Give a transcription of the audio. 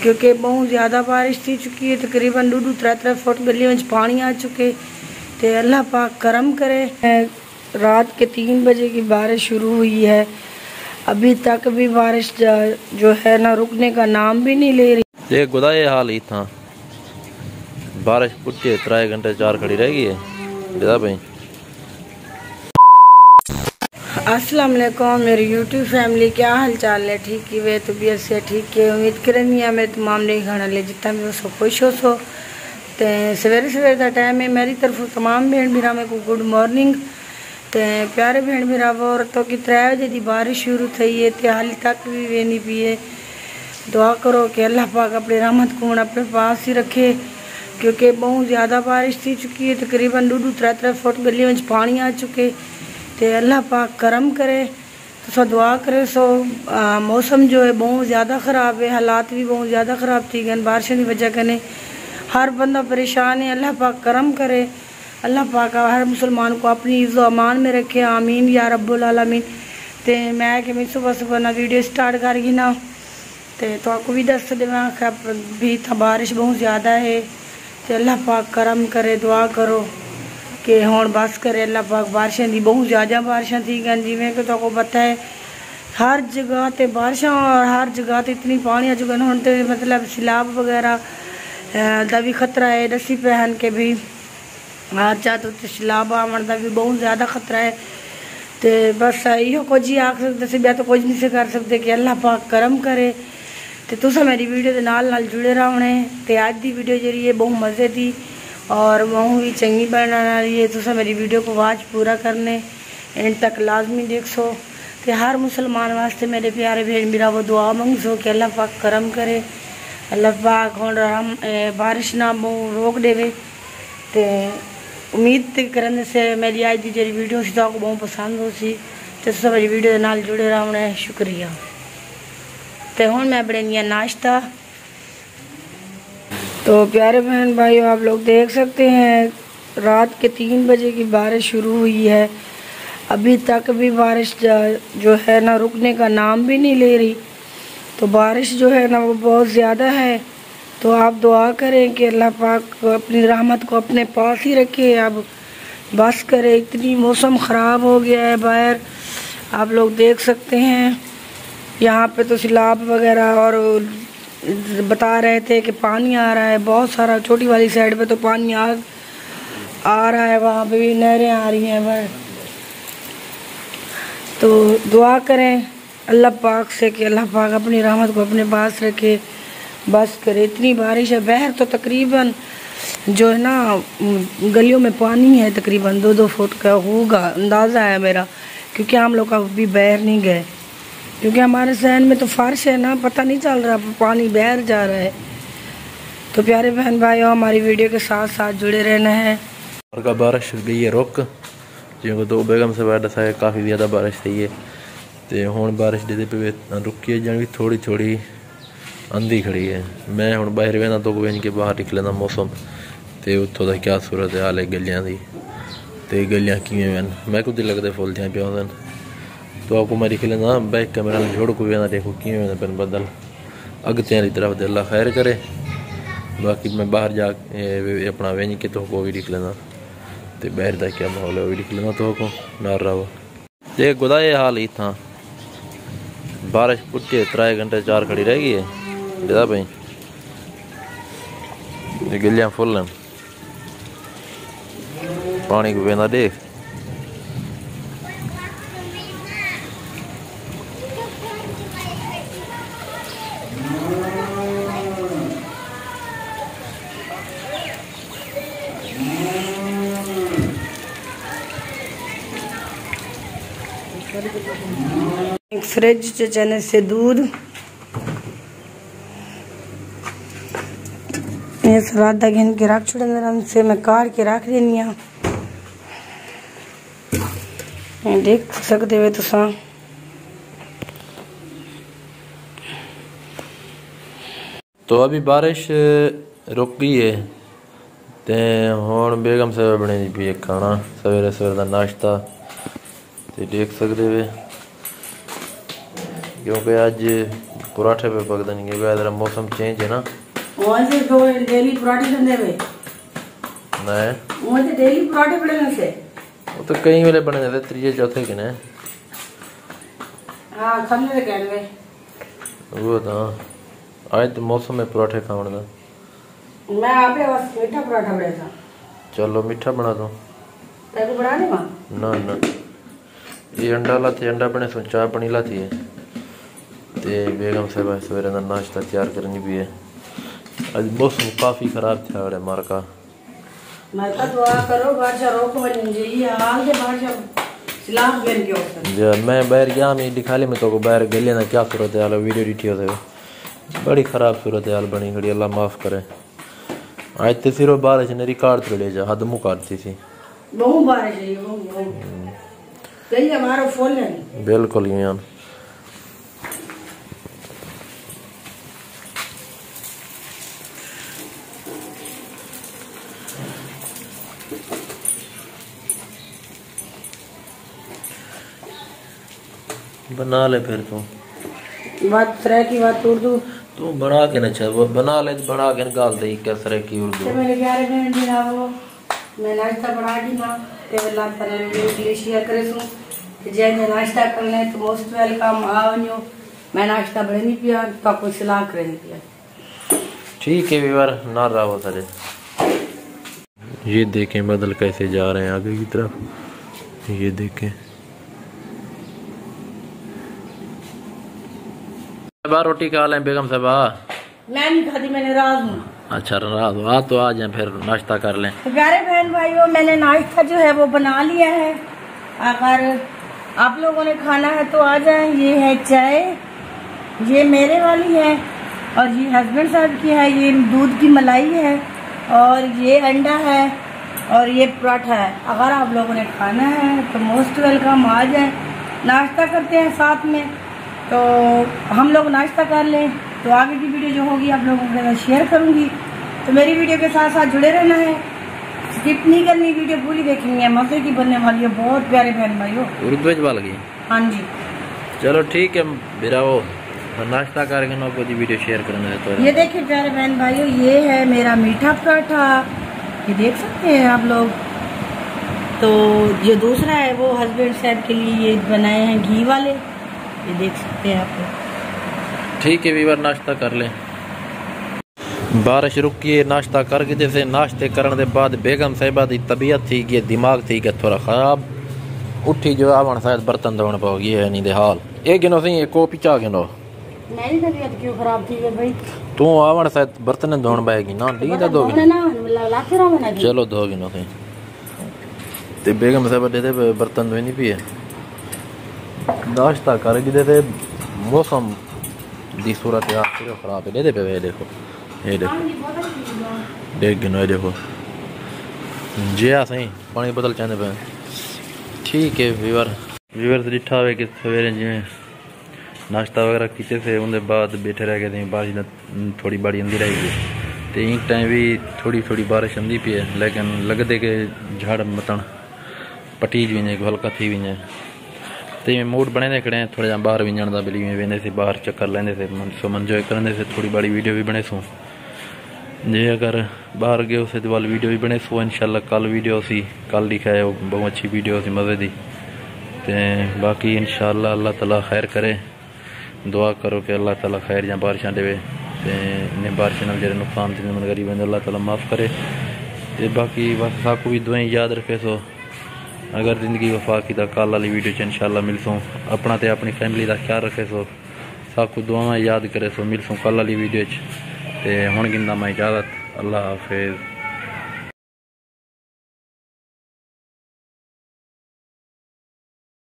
क्योंकि बहुत ज़्यादा बारिश थी चुकी है। तकरीबन 2-3 फुट गली में पानी आ चुके। तो अल्लाह पाक करम करे। रात के 3 बजे की बारिश शुरू हुई है, अभी तक भी बारिश जो है ना रुकने का नाम भी नहीं ले रही। ये गुदाए हाल ही था, बारिश पुटे 3 घंटे 4 खड़ी रहेगी है भाई। अस्सलाम वालेकुम मेरी यूट्यूब फैमिली, क्या हाल चाल है? ठीक ही वे तबीयत से ठीक है। उम्मीद करनी है मेरे तमाम नहीं खाना ले जितना भी सो खुश हो सो। तो सवेरे सवेरे का टाइम है, मेरी तरफ तमाम भेड़ भीरा में को गुड मॉर्निंग। तो प्यारे भेड़ भीरा औरतों की 3 बजे की बारिश शुरू थी है, तो हाल तक भी वे नहीं पी है। दुआ करो कि अल्लाह पाक अपनी रहमत को अपने पास ही रखे, क्योंकि बहुत ज़्यादा बारिश थी चुकी है। तकरीबन 2-3 फुट गली में पानी आ चुके। तो अल्लाह पाक करम करे, तो सो दुआ करे। सो मौसम जो है बहुत ज़्यादा ख़राब है, हालात भी बहुत ज़्यादा ख़राब थी गए बारिशों की वजह कने हर बंदा परेशान है। अल्लाह पाक करम करे, अल्लाह पाक हर मुसलमान को अपनी इज़्ज़ो अमान में रखे, आमीन या रब्बुल आलमीन। तो मैं कि मैं सुबह सुबह ना वीडियो स्टार्ट कर गई ना, तो आपको भी दस देवा भी था बारिश बहुत ज़्यादा है। तो अल्लाह पाक करम करे, दुआ करो कि हुण बस करे अल्लाह पाक। बारिशों की बहुत ज़्यादा बारिशें थी गई, जिमें कि तो पता है हर जगह ते बारिशें और हर जगह ते इतनी पानी आ चुका है। हुण तो मतलब सैलाब वगैरह का भी खतरा है, दसी पहन के भी हर जा तो सैलाब आवन का भी बहुत ज़्यादा खतरा है। तो बस इहो कुछ ही आख सकते मैं तो कुछ नहीं से कर सकते कि अल्लाह पाक करम करे। तो तुसा मेरी वीडियो के नाल जुड़े रहने। तो अज की वीडियो जी है बहुत मज़े की और बहुत ही चंगी बनने वाली है। तुसा मेरी वीडियो को वाच पूरा करने एंड तक लाजमी देख सो। तो हर मुसलमान वास्ते मेरे प्यारे भेड़ मेरा वो दुआ मंग सो कि अल्लाह पाक करम करे, अल्लाह पाक हम बारिश ना रोक देवे। तो उम्मीद करने से मेरी आज की जी वीडियो सी तो बहुत पसंद हो सी। तो तुसा मेरी वीडियो के नाल जुड़े रहने, शुक्रिया। तो हुण मैं बनानी नाश्ता। तो प्यारे बहन भाइयों, आप लोग देख सकते हैं रात के 3 बजे की बारिश शुरू हुई है, अभी तक भी बारिश जो है ना रुकने का नाम भी नहीं ले रही। तो बारिश जो है ना वो बहुत ज़्यादा है। तो आप दुआ करें कि अल्लाह पाक अपनी रहमत को अपने पास ही रखे। अब बस करे, इतनी मौसम ख़राब हो गया है बाहर, आप लोग देख सकते हैं। यहाँ पे तो सैलाब वगैरह और बता रहे थे कि पानी आ रहा है बहुत सारा। छोटी वाली साइड पे तो पानी आ रहा है, वहाँ पे भी नहरें आ रही हैं पर। तो दुआ करें अल्लाह पाक से कि अल्लाह पाक अपनी रहमत को अपने पास रखे, बस करे। इतनी बारिश है, बहर तो तकरीबन जो है ना गलियों में पानी है, तकरीबन 2-2 फुट का होगा अंदाज़ा है मेरा, क्योंकि हम लोग अभी बहर नहीं गए, क्योंकि हमारे शहर में तो फर्श है ना, पता नहीं चल रहा पानी बहर जा रहा है। तो प्यारे बहन भाइयों, हमारी वीडियो के साथ साथ जुड़े रहना है। और का बारिश गई है रुक, जिनको 2 बेगम से बैठ दसा है काफ़ी ज़्यादा बारिश थी है। तो हुण बारिश दे पे रुकी है, जानी थोड़ी थोड़ी आंधी खड़ी है। मैं हुण बाहर वेंदा तो वेंज के बाहर निकलना मौसम तो उतों का क्या सूरत हाल है गलियां की। तो गलियां किवें वन मैं कुछ लगते फुल थियां पिया होंदन। तो आपको मैं निकलना बैक कैमरा जोड़ को वेंदा देखो किवें पेन बदल अगते वाली तरफ दे अल्लाह खैर करे। बाकी मैं बाहर जा अपना वेंज के तो को भी निकलना, तो बाहर का क्या माहौल है वो भी निकलना तो को नार रहा। ये गुदाए हाल ही था, बारिश पुटे 3 घंटे 4 खड़ी रहेगी है भाई। ये गलियां फुल हैं, पानी को वेंदा देख। एक फ्रिज चने से दूध राधा घिन के रख छोड़े से मैं काट के रख देनी। देख सकते हो तुसा तो अभी बारिश रुक गई है। तो हुण बेगम साहब बने भी खाना सवेरे सवेरे का नाश्ता। तो देख सकते हो क्योंकि अज पराठे पे पकदा नहीं है, वेदर मौसम चेंज है ना। वहाँ से तो डेली पराठे खाते हुए नहीं वहाँ से डेली पराठे बने से वो तो कई वेले बने थे, त्रीजे चौथे के ने। हाँ खाने के कहने वो तो आज तो मौसम में पराठे खाने दा। मैं आपे बस मीठा पराठा बना था। चलो मीठा बना दो। तेरे बना दे मां ना ना ये अंडा लाती, अंडा बने सो चाय पानी लाती है। ते बेगम साहब सवेरे का नाश्ता तैयार करनी भी है। आज मौसम काफ़ी ख़राब था हमारे का। मैं तो दुआ करो बादशाह रोक बन जाइए हाल के बादशाह सिलाम बन के होता जो मैं बाहर गया मैं दिखा ली मैं तो को बाहर गले ना क्या सूरत हाल वीडियो डिटी होते बड़ी ख़राब सूरत हाल बनी खड़ी, अल्लाह माफ़ करे। आज तो सिर्फ बारिश ने रिकॉर्ड तोड़े जा हद मुकाती थी। बहुत बारिश है ये बहुत कहीं हमारा फोन है बिल्कुल यूं बना ले फिर तू बात तरह की बात उर्दू तू बना के ना वो बना ले, बना के गाल दे किस तरह की उर्दू। तो मेरे प्यारे बहन जी ना वो मैं नाश्ता बना दी ना ते अल्लाह ताला ने वीडियो शेयर करे सो कि जे मैं नाश्ता कर ले तो मोस्ट वेलकम आवनियो। मैं नाश्ता बनी पिया तो कोई सलाह करे नहीं पिया। ठीक है व्यूअर ना रहा सारे। ये देखें बदल कैसे जा रहे हैं आगे की तरफ, ये देखें। रोटी खा लें बेगम साहबा। मैं नहीं खाती मैंने राज हूँ। अच्छा रात आ तो आ जाए फिर नाश्ता कर लें। तो प्यारे बहन भाइयों मैंने नाश्ता जो है वो बना लिया है, अगर आप लोगों ने खाना है तो आ जाए। ये है चाय, ये मेरे वाली है और ये हस्बैंड साहब की है, ये दूध की मलाई है और ये अंडा है और ये पराठा है। अगर आप लोगों ने खाना है तो मोस्ट वेलकम आ जाए। नाश्ता करते हैं साथ में, तो हम लोग नाश्ता कर लें तो आगे की वीडियो जो होगी आप लोगों के साथ शेयर करूंगी। तो मेरी वीडियो के साथ साथ जुड़े रहना है, स्किप नहीं करनी, वीडियो पूरी देखनी है, मजे की बनने वाली है। बहुत प्यारे बहन भाइयों उर्दू लगी। हाँ जी चलो ठीक है मेरा वो नाश्ता करके ना कोई वीडियो शेयर करना है तो ये देखिए प्यारे बहन भाइयों ये है मेरा मीठा पराठा, ये देख सकते हैं आप लोग। तो जो दूसरा है वो हस्बैंड साहब के लिए ये बनाए हैं घी वाले, ये देख सकते हैं आप लोग। ठीक है वीवर नाश्ता कर लें। बारिश रुकी है नाश्ता करके जैसे नाश्ते करने के बाद बेगम साहिबा की तबीयत थी कि दिमाग थी कि थोड़ा ख़राब उठी जो आवन शायद बर्तन धोने पाओगी है नहीं दे हाल एक गिनो सही एक कॉपी चाह गिनो। मेरी तबीयत क्यों खराब थी भाई? तू आवन शायद बर्तन धोने पाएगी ना दी तो दो चलो दो गिनो सही ते बेगम साहिबा दे बर्तन धोई नहीं पिए नाश्ता करके दे मौसम दी सूरत खराब है दे पे देखो ये देखो देख गिनो ये देखो जी हाँ सही पानी बोतल चाहते पे। ठीक है व्यूअर से डिठा हुए कि सवेरे जिमें नाश्ता वगैरह किए थे उनके बाद बैठे रह गए थे बारिश थोड़ी बड़ी आंदी रहेगी तो इन टाइम भी थोड़ी थोड़ी बारिश आंदी पी है लेकिन लगते कि झाड़ मतन पटी भी वजे हल्का थी वजे तो मूड बने दे खड़े थोड़ा जहाँ बाहर वजन का बिली वेंदे से बाहर चक्कर लेंदे से सो इंजॉय करेंदे से थोड़ी बड़ी वीडियो भी बने सो जे अगर बाहर गए उस वाल वीडियो भी बने सो इंशाल्लाह कल वीडियो सी कल दिखाए बहुत अच्छी वीडियो सी मज़े दी ते बाकी इंशाल्लाह अल्लाह ताला खैर करे दुआ करो कि अल्लाह ताला खैर या बारिशा देवे ते इन्हें बारिशों जो नुकसान थे गरीब अल्लाह ताला माफ़ करे ते बाकी बस साकू भी दुआएं याद रखे सो अगर ज़िंदगी वफा की कल वाली वीडियो इंशाल्लाह मिलसूँ अपना ते अपनी फैमिली का ख्याल रखे सो साकू दुआवां याद करे सो मिलसूँ कल वाली वीडियो ते हुण गिंदा मैं इजाज़त अल्लाह हाफिज़।